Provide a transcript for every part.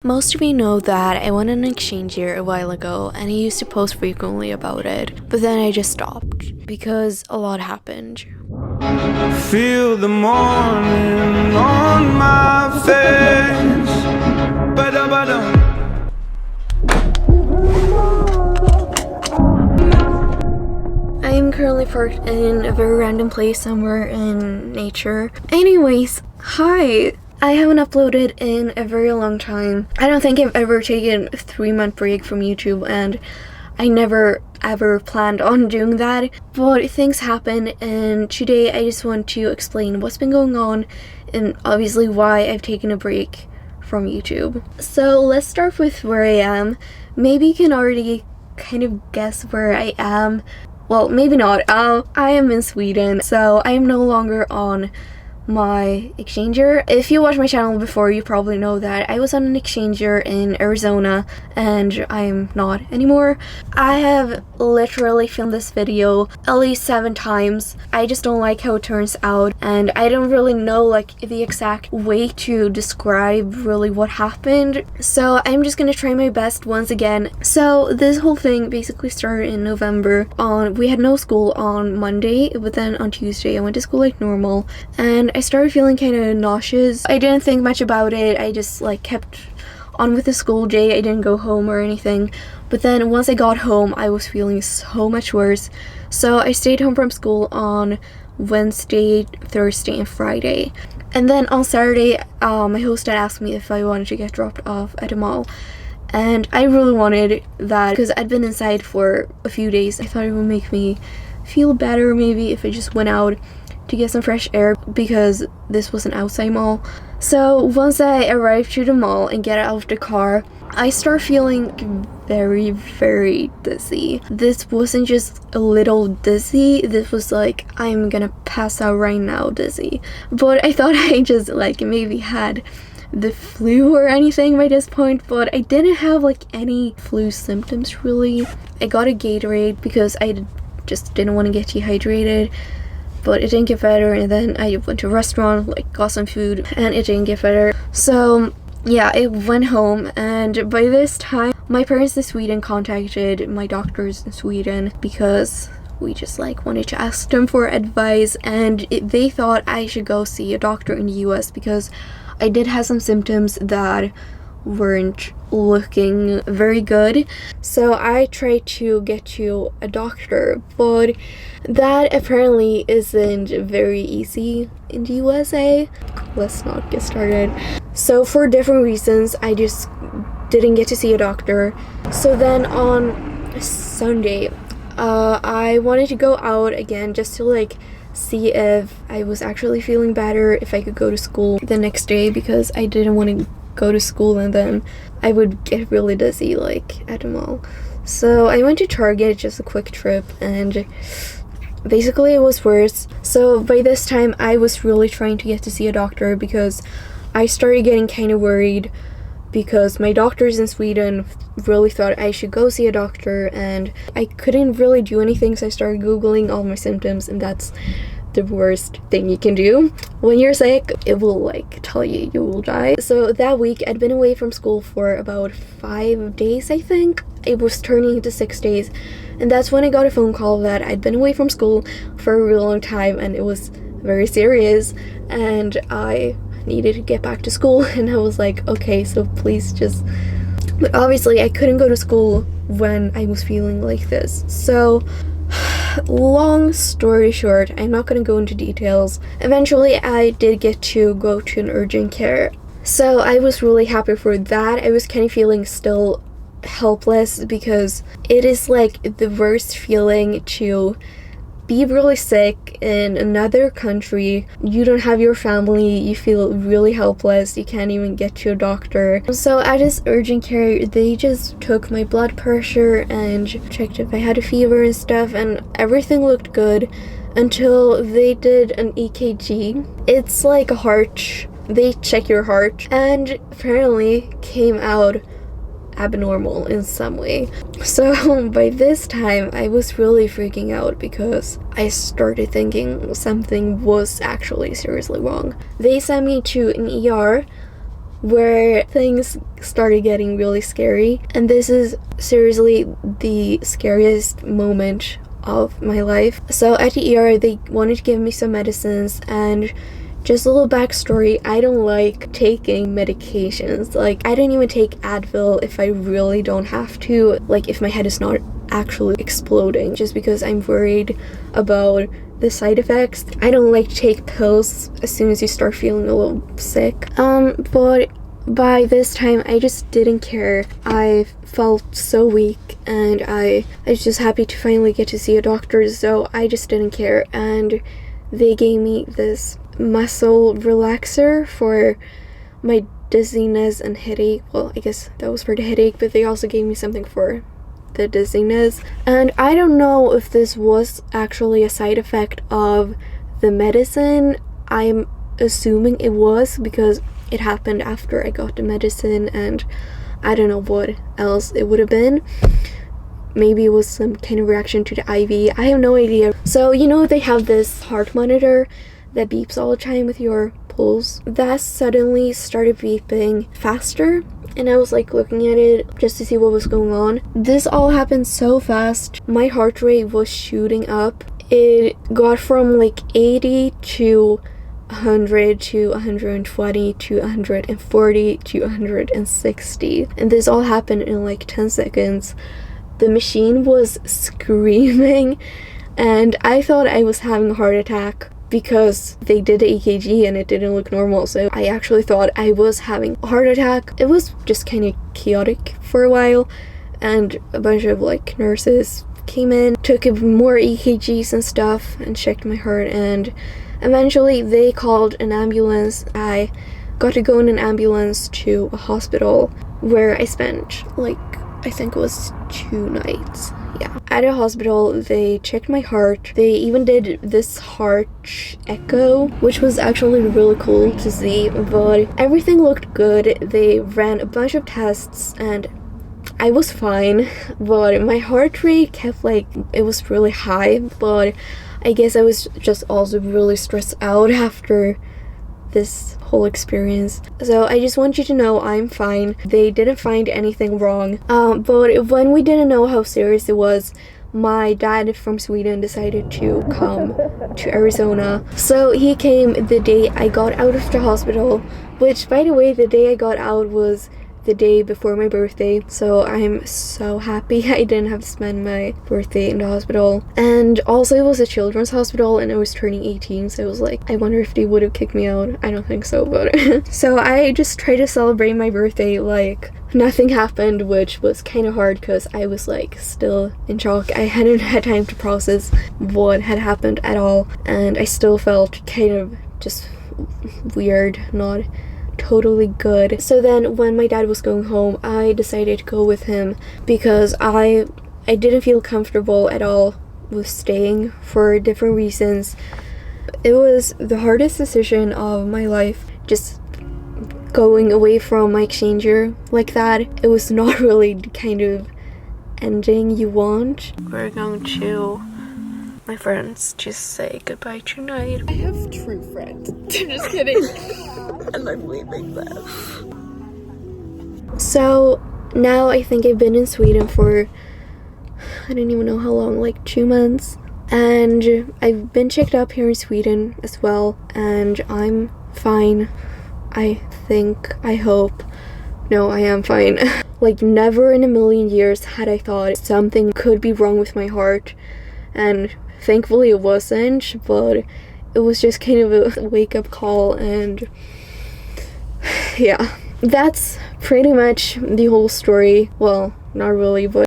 Most of you know that I went on an exchange year a while ago and I used to post frequently about it, but then I just stopped because a lot happened. Feel the morning on my face. Ba-da-ba-da. I am currently parked in a very random place somewhere in nature. Anyways, hi! I haven't uploaded in a very long time. I don't think I've ever taken a 3-month break from YouTube, and I never ever planned on doing that. But things happen, and today I just want to explain what's been going on and obviously why I've taken a break from YouTube. So let's start with where I am. Maybe you can already kind of guess where I am. Well, maybe not. I am in Sweden, so I am no longer on my exchange year. If you watched my channel before, you probably know that I was on an exchange year in Arizona and I'm not anymore. I have literally filmed this video at least 7 times. I just don't like how it turns out, and I don't really know like the exact way to describe really what happened, so I'm just gonna try my best once again. So this whole thing basically started in November. We had no school on Monday, but then on Tuesday I went to school like normal, and I started feeling kind of nauseous. I didn't think much about it. I just like kept on with the school day. I didn't go home or anything. But then once I got home, I was feeling so much worse. So I stayed home from school on Wednesday, Thursday, and Friday. And then on Saturday, my host had asked me if I wanted to get dropped off at a mall. And I really wanted that because I'd been inside for a few days. I thought it would make me feel better maybe if I just went out to get some fresh air, because this was an outside mall. So once I arrived to the mall and get out of the car, I start feeling very, very dizzy. This wasn't just a little dizzy, this was like I'm gonna pass out right now dizzy. But I thought I just like maybe had the flu or anything by this point, but I didn't have like any flu symptoms really. I got a Gatorade because I just didn't want to get dehydrated, but it didn't get better. And then I went to a restaurant, like got some food, and it didn't get better. So yeah, I went home, and by this time my parents in Sweden contacted my doctors in Sweden because we just like wanted to ask them for advice, and they thought I should go see a doctor in the US because I did have some symptoms that weren't looking very good. So I tried to get to a doctor, but that apparently isn't very easy in the USA. Let's not get started. So for different reasons, I just didn't get to see a doctor. So then on Sunday, I wanted to go out again just to like see if I was actually feeling better, if I could go to school the next day, because I didn't want to go to school and then I would get really dizzy like at the mall. So I went to Target, just a quick trip, and basically it was worse. So by this time I was really trying to get to see a doctor because I started getting kind of worried because my doctors in Sweden really thought I should go see a doctor, and I couldn't really do anything, so I started googling all my symptoms, and that's the worst thing you can do when you're sick. It will like tell you you will die. So that week I'd been away from school for about 5 days, I think. It was turning into 6 days, and that's when I got a phone call that I'd been away from school for a really long time, and it was very serious, and I needed to get back to school. And I was like, okay, so please just... But obviously I couldn't go to school when I was feeling like this. So long story short, I'm not going to go into details. Eventually I did get to go to an urgent care, so I was really happy for that. I was kind of feeling still helpless because it is like the worst feeling to be really sick in another country. You don't have your family, you feel really helpless, you can't even get to a doctor. So at this urgent care, they just took my blood pressure and checked if I had a fever and stuff, and everything looked good until they did an EKG. It's like a heart, they check your heart, and apparently came out abnormal in some way. So by this time I was really freaking out because I started thinking something was actually seriously wrong. They sent me to an ER where things started getting really scary. And this is seriously the scariest moment of my life. So at the ER, they wanted to give me some medicines, and just a little backstory, I don't like taking medications. Like, I don't even take Advil if I really don't have to, like if my head is not actually exploding, just because I'm worried about the side effects. I don't like to take pills as soon as you start feeling a little sick. But by this time, I just didn't care. I felt so weak, and I was just happy to finally get to see a doctor, so I just didn't care. And they gave me this muscle relaxer for my dizziness and headache. Well, I guess that was for the headache, but they also gave me something for the dizziness. And I don't know if this was actually a side effect of the medicine. I'm assuming it was, because it happened after I got the medicine, and I don't know what else it would have been. Maybe it was some kind of reaction to the IV. I have no idea. So, you know, they have this heart monitor that beeps all the time with your pulse. That suddenly started beeping faster, and I was like looking at it just to see what was going on. This all happened so fast. My heart rate was shooting up. It got from like 80 to 100 to 120 to 140 to 160, and this all happened in like 10 seconds. The machine was screaming, and I thought I was having a heart attack because they did the EKG and it didn't look normal, so I actually thought I was having a heart attack. It was just kind of chaotic for a while, and a bunch of like nurses came in, took more EKGs and stuff, and checked my heart, and eventually they called an ambulance. I got to go in an ambulance to a hospital where I spent like, I think it was 2 nights. Yeah. At a hospital, they checked my heart. They even did this heart echo, which was actually really cool to see, but everything looked good. They ran a bunch of tests, and I was fine, but my heart rate kept like, it was really high, but I guess I was just also really stressed out after this whole experience. So I just want you to know I'm fine. They didn't find anything wrong. But when we didn't know how serious it was, my dad from Sweden decided to come to Arizona. So he came the day I got out of the hospital, which, by the way, the day I got out was the day before my birthday, so I'm so happy I didn't have to spend my birthday in the hospital. And also, it was a children's hospital, and I was turning 18, so I was like, I wonder if they would have kicked me out. I don't think so, but so I just tried to celebrate my birthday like nothing happened, which was kind of hard because I was like still in shock. I hadn't had time to process what had happened at all, and I still felt kind of just weird, not totally good. So then when my dad was going home, I decided to go with him because I didn't feel comfortable at all with staying for different reasons. It was the hardest decision of my life, just going away from my exchanger like that. It was not really the kind of ending you want. We're going to my friends just say goodbye tonight. I have true friends. Just kidding. And I'm leaving them. So now I think I've been in Sweden for, I don't even know how long, like 2 months. And I've been checked up here in Sweden as well, and I'm fine. I think, I hope. No, I am fine. Like, never in a million years had I thought something could be wrong with my heart. And thankfully it wasn't, but it was just kind of a wake-up call, and yeah. That's pretty much the whole story. Well, not really, but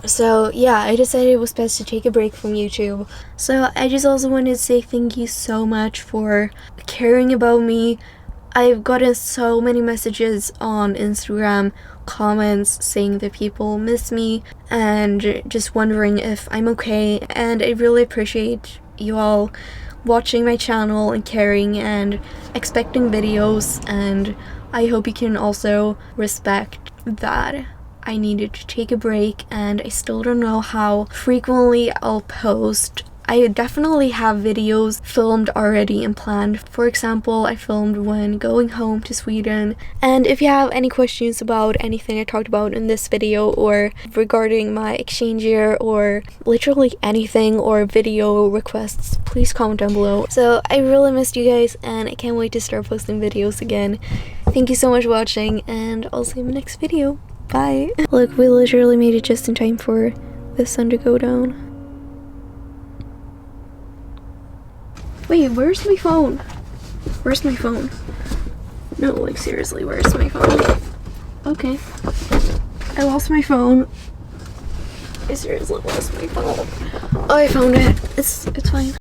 so yeah, I decided it was best to take a break from YouTube. So I just also wanted to say thank you so much for caring about me. I've gotten so many messages on Instagram, comments saying that people miss me and just wondering if I'm okay, and I really appreciate you all watching my channel and caring and expecting videos, and I hope you can also respect that I needed to take a break, and I still don't know how frequently I'll post I definitely have videos filmed already and planned. For example, I filmed when going home to Sweden. And if you have any questions about anything I talked about in this video, or regarding my exchange year, or literally anything, or video requests, please comment down below. So I really missed you guys, and I can't wait to start posting videos again. Thank you so much for watching, and I'll see you in the next video. Bye. Look, we literally made it just in time for the sun to go down. Wait, where's my phone? Where's my phone? No, like seriously, where's my phone? Okay. I lost my phone. I seriously lost my phone. Oh, I found it. It's fine.